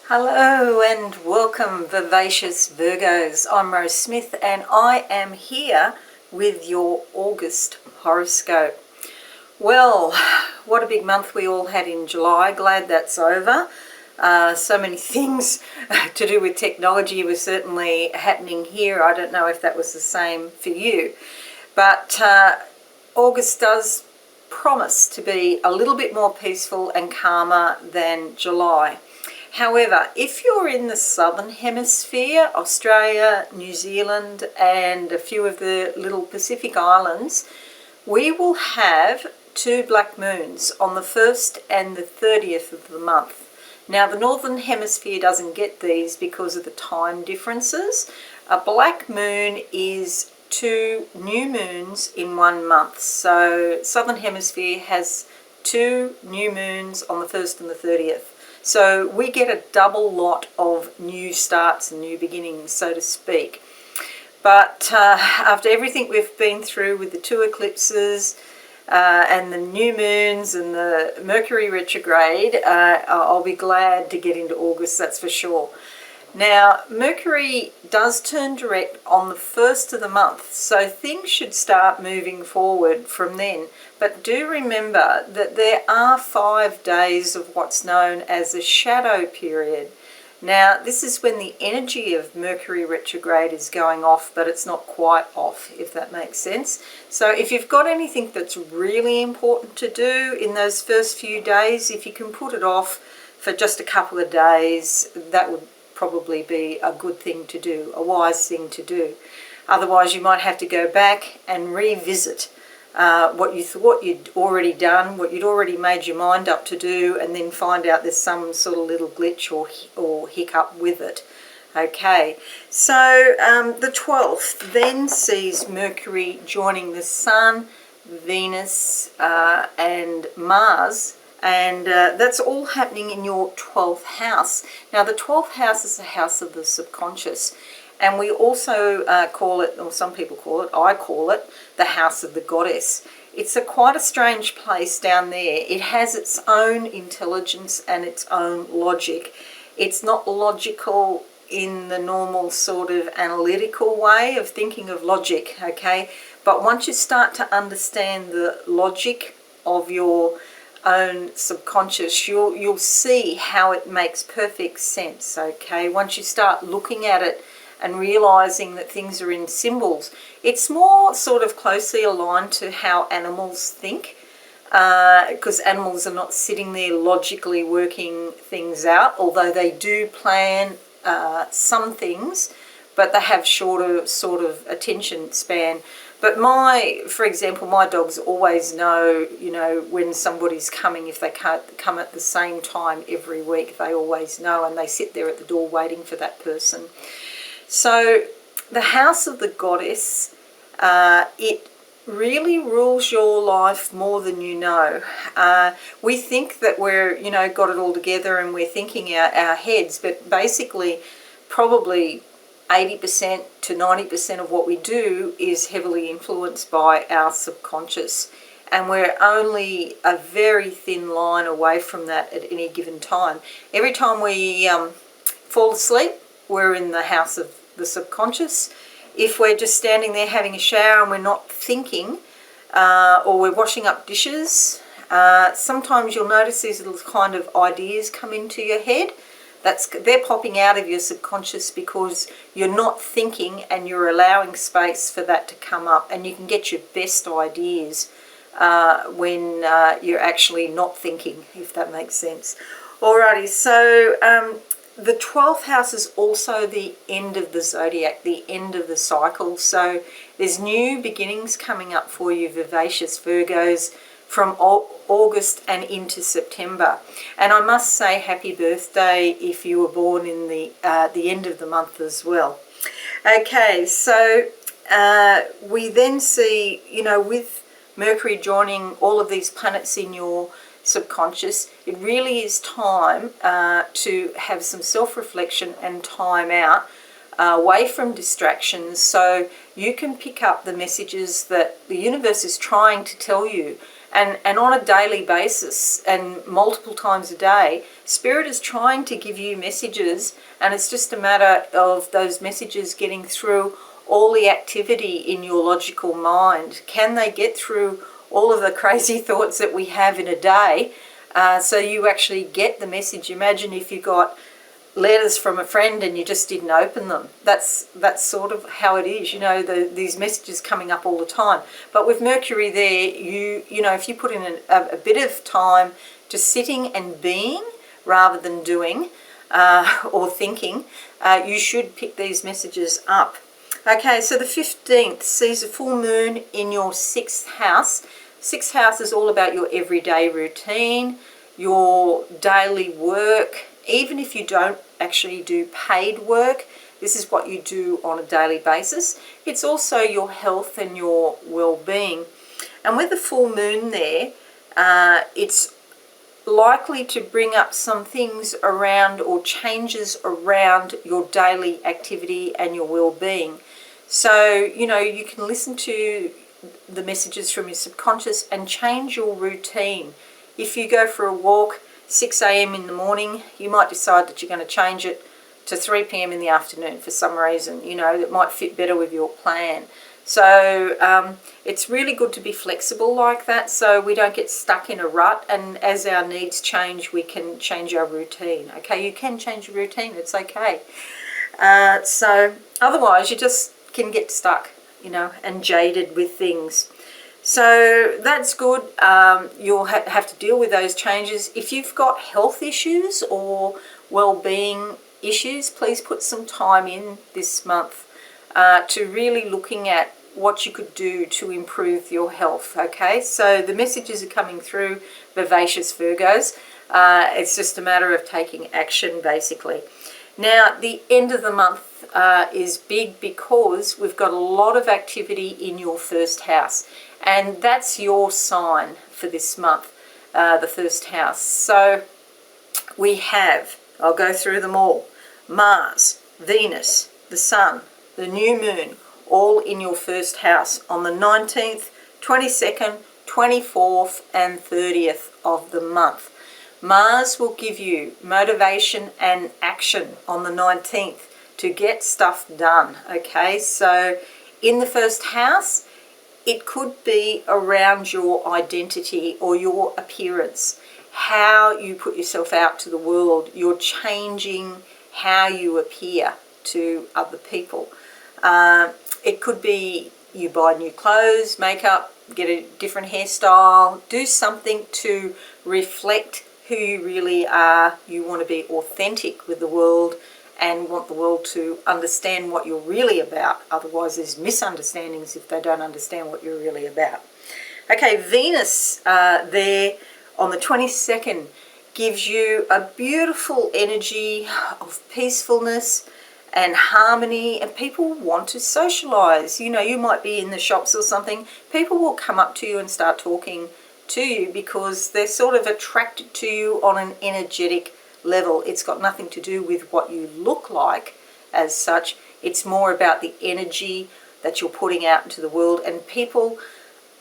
Hello and welcome, Vivacious Virgos. I'm Rose Smith and I am here with your August horoscope. Well, what a big month we all had in July. Glad that's over. So many things to do with technology were certainly happening here. I don't know if that was the same for you. But August does promise to be a little bit more peaceful and calmer than July. However, if you're in the southern hemisphere, Australia, New Zealand and a few of the little Pacific islands, we will have two black moons on the 1st and the 30th of the month. Now the northern hemisphere doesn't get these because of the time differences. A black moon is two new moons in 1 month. So southern hemisphere has two new moons on the 1st and the 30th. So we get a double lot of new starts and new beginnings, so to speak. But after everything we've been through with the two eclipses and the new moons and the Mercury retrograde, I'll be glad to get into August, that's for sure. Now, Mercury does turn direct on the 1st of the month, so things should start moving forward from then. But do remember that there are 5 days of what's known as a shadow period. Now, this is when the energy of Mercury retrograde is going off, but it's not quite off, if that makes sense. So if you've got anything that's really important to do in those first few days, if you can put it off for just a couple of days, that would probably be a good thing to do, a wise thing to do. Otherwise you might have to go back and revisit what you thought you'd already done, what you'd already made your mind up to do, and then find out there's some sort of little glitch or hiccup with it. Okay, so the 12th then sees Mercury joining the Sun, Venus and Mars, and that's all happening in your 12th house. Now the 12th house is the house of the subconscious, and we also call it, or some people call it, I call it, the house of the goddess. It's quite a strange place down there. It has its own intelligence and its own logic. It's not logical in the normal sort of analytical way of thinking of logic, okay? But once you start to understand the logic of your own subconscious, you'll see how it makes perfect sense, okay? Once you start looking at it and realizing that things are in symbols, it's more sort of closely aligned to how animals think, because animals are not sitting there logically working things out, although they do plan some things, but they have shorter sort of attention span. But for example, my dogs always know, when somebody's coming. If they can't come at the same time every week, they always know, and they sit there at the door waiting for that person. So the house of the goddess, it really rules your life more than you know. We think that we're, got it all together and we're thinking our heads, but basically probably 80% to 90% of what we do is heavily influenced by our subconscious, and we're only a very thin line away from that at any given time. Every time we fall asleep, we're in the house of the subconscious. If we're just standing there having a shower and we're not thinking, or we're washing up dishes, sometimes you'll notice these little kind of ideas come into your head. They're popping out of your subconscious because you're not thinking and you're allowing space for that to come up, and you can get your best ideas when you're actually not thinking, if that makes sense. Alrighty, so the 12th house is also the end of the zodiac, the end of the cycle. So there's new beginnings coming up for you, Vivacious Virgos, from August and into September. And I must say happy birthday if you were born in the end of the month as well. Okay, so we then see, with Mercury joining all of these planets in your subconscious, it really is time to have some self-reflection and time out away from distractions, so you can pick up the messages that the universe is trying to tell you And on a daily basis and multiple times a day, Spirit is trying to give you messages, and it's just a matter of those messages getting through all the activity in your logical mind. Can they get through all of the crazy thoughts that we have in a day, so you actually get the message? Imagine if you got letters from a friend and you just didn't open them. That's sort of how it is, these messages coming up all the time. But with Mercury there, if you put in a bit of time to sitting and being rather than doing or thinking, you should pick these messages up. Okay, so the 15th sees a full moon in your 6th house. 6th house is all about your everyday routine, your daily work. Even if you don't actually do paid work, this is what you do on a daily basis. It's also your health and your well-being. And with the full moon there, it's likely to bring up some things around or changes around your daily activity and your well-being. So, you can listen to the messages from your subconscious and change your routine. If you go for a walk 6 a.m. in the morning, you might decide that you're going to change it to 3 p.m. in the afternoon for some reason, that might fit better with your plan. So it's really good to be flexible like that, so we don't get stuck in a rut, and as our needs change, we can change our routine. Okay, you can change your routine, it's okay. So otherwise you just can get stuck, and jaded with things. So that's good. You'll have to deal with those changes. If you've got health issues or well-being issues, please put some time in this month to really looking at what you could do to improve your health. Okay, so the messages are coming through, Vivacious Virgos. It's just a matter of taking action, basically. Now, the end of the month is big because we've got a lot of activity in your 1st house, and that's your sign for this month, the 1st house. So we have, I'll go through them all, Mars, Venus, the Sun, the new moon, all in your 1st house on the 19th, 22nd, 24th and 30th of the month. Mars will give you motivation and action on the 19th to get stuff done. Okay, so in the 1st house, it could be around your identity or your appearance, how you put yourself out to the world. You're changing how you appear to other people. It could be you buy new clothes, makeup, get a different hairstyle, do something to reflect who you really are. You want to be authentic with the world and want the world to understand what you're really about. Otherwise, there's misunderstandings if they don't understand what you're really about. Okay, Venus there on the 22nd gives you a beautiful energy of peacefulness and harmony, and people want to socialize. You might be in the shops or something. People will come up to you and start talking to you because they're sort of attracted to you on an energetic level. It's got nothing to do with what you look like as such. It's more about the energy that you're putting out into the world, and people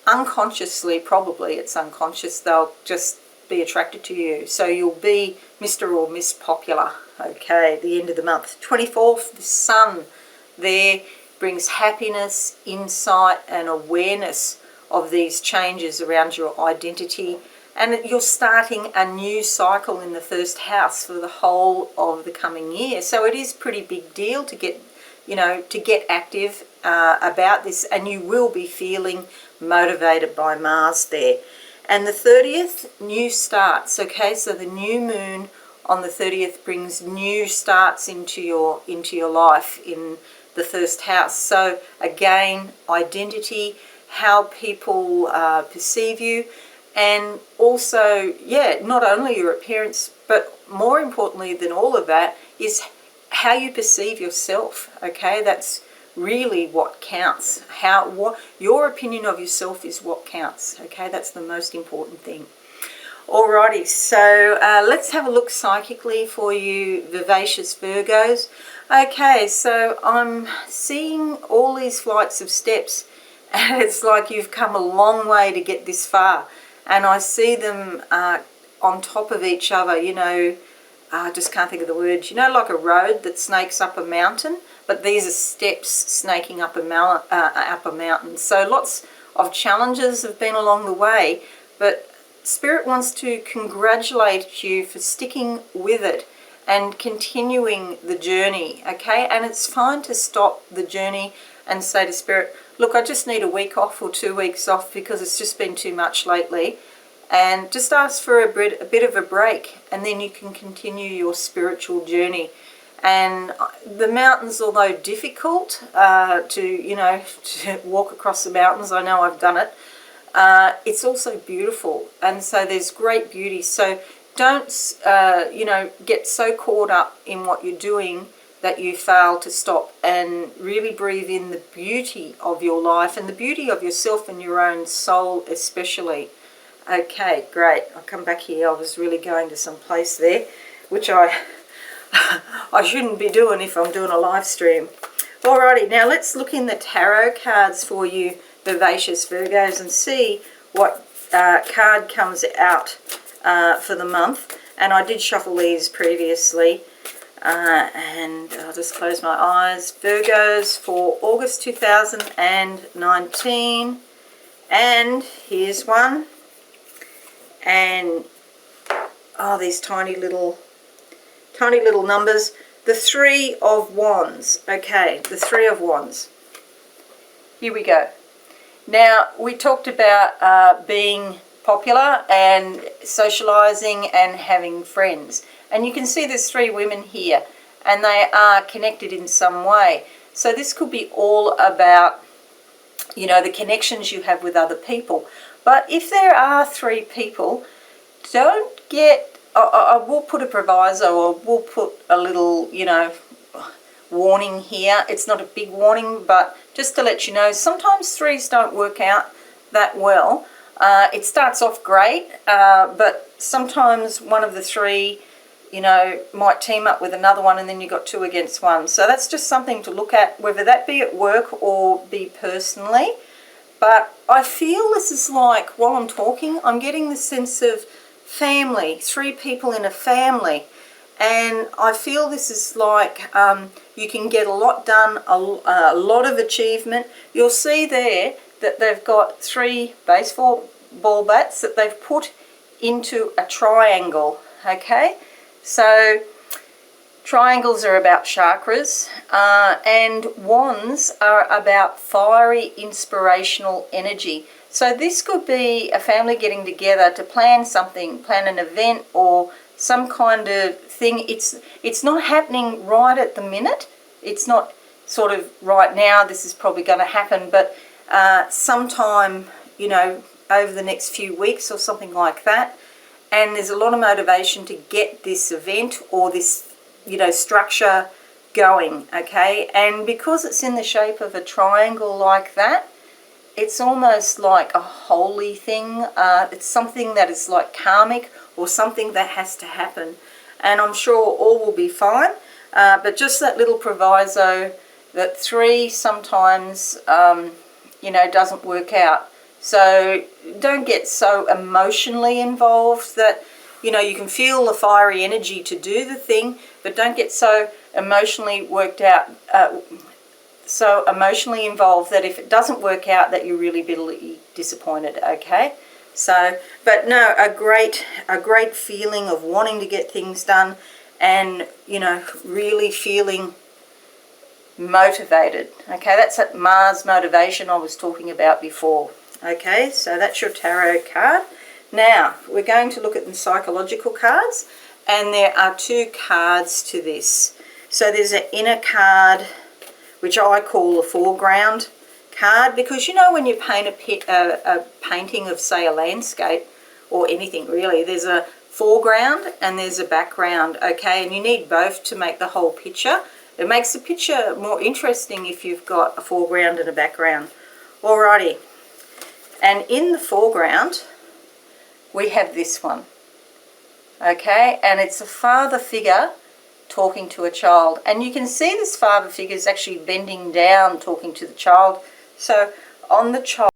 unconsciously, probably it's unconscious, they'll just be attracted to you. So you'll be Mr. or Miss Popular. Okay, the end of the month. 24th, the Sun there brings happiness, insight and awareness of these changes around your identity, and you're starting a new cycle in the 1st house for the whole of the coming year. So it is a pretty big deal to get active about this, and you will be feeling motivated by Mars there. And the 30th, new starts. Okay, so the new moon on the 30th brings new starts into your life in the 1st house. So again, identity, how people perceive you, and also, not only your appearance, but more importantly than all of that is how you perceive yourself. Okay, that's really what counts. What your opinion of yourself is what counts. Okay, that's the most important thing. Alrighty, so let's have a look psychically for you, Vivacious Virgos. Okay, so I'm seeing all these flights of steps, and it's like you've come a long way to get this far. and I see them on top of each other, you know. I just can't think of the word. You know, like a road that snakes up a mountain, but these are steps snaking up a mountain. So lots of challenges have been along the way, but Spirit wants to congratulate you for sticking with it and continuing the journey, okay? And it's fine to stop the journey and say to Spirit, look, I just need a week off or 2 weeks off because it's just been too much lately. And just ask for a bit of a break, and then you can continue your spiritual journey. And the mountains, although difficult to walk across the mountains, I know I've done it, it's also beautiful. And so there's great beauty. So don't, get so caught up in what you're doing that you fail to stop and really breathe in the beauty of your life and the beauty of yourself and your own soul especially. Okay, great. I'll come back here. I was really going to some place there, which I shouldn't be doing if I'm doing a live stream. Alrighty, now let's look in the tarot cards for you, Vivacious Virgos, and see what card comes out for the month. And I did shuffle these previously, and I'll just close my eyes. Virgos for August 2019, and here's one. And these tiny little numbers. The Three of Wands. Okay, the Three of Wands. Here we go. Now, we talked about being popular and socializing and having friends. And you can see there's 3 women here, and they are connected in some way. So this could be all about, the connections you have with other people. But if there are 3 people, don't get, I will put a proviso, or we'll put a little, warning here. It's not a big warning, but just to let you know, sometimes 3s don't work out that well. It starts off great, but sometimes one of the 3, might team up with another one, and then you've got 2 against 1. So that's just something to look at, whether that be at work or be personally. But I feel this is like, while I'm talking, I'm getting the sense of family, 3 people in a family. And I feel this is like you can get a lot done, a lot of achievement. You'll see there that they've got 3 baseball bats that they've put into a triangle, okay? So triangles are about chakras, and wands are about fiery, inspirational energy. So this could be a family getting together to plan something, plan an event or some kind of thing. It's not happening right at the minute. It's not sort of right now, this is probably going to happen, but sometime, over the next few weeks or something like that. And there's a lot of motivation to get this event or this structure going, okay? And because it's in the shape of a triangle like that, it's almost like a holy thing. It's something that is like karmic or something that has to happen. And I'm sure all will be fine. But just that little proviso that 3 sometimes, doesn't work out. So don't get so emotionally involved that, you can feel the fiery energy to do the thing, but don't get so emotionally worked out, so emotionally involved that if it doesn't work out that you're really bitterly disappointed, okay? So, but no, a great feeling of wanting to get things done and, really feeling motivated, okay? That's that Mars motivation I was talking about before, okay? So that's your tarot card. Now, we're going to look at the psychological cards, and there are 2 cards to this. So there's an inner card, which I call a foreground card, because when you paint a painting of, say, a landscape or anything really, there's a foreground and there's a background, okay? And you need both to make the whole picture. It makes the picture more interesting if you've got a foreground and a background. Alrighty. And in the foreground, we have this one, okay? And it's a father figure talking to a child. And you can see this father figure is actually bending down talking to the child. So on the child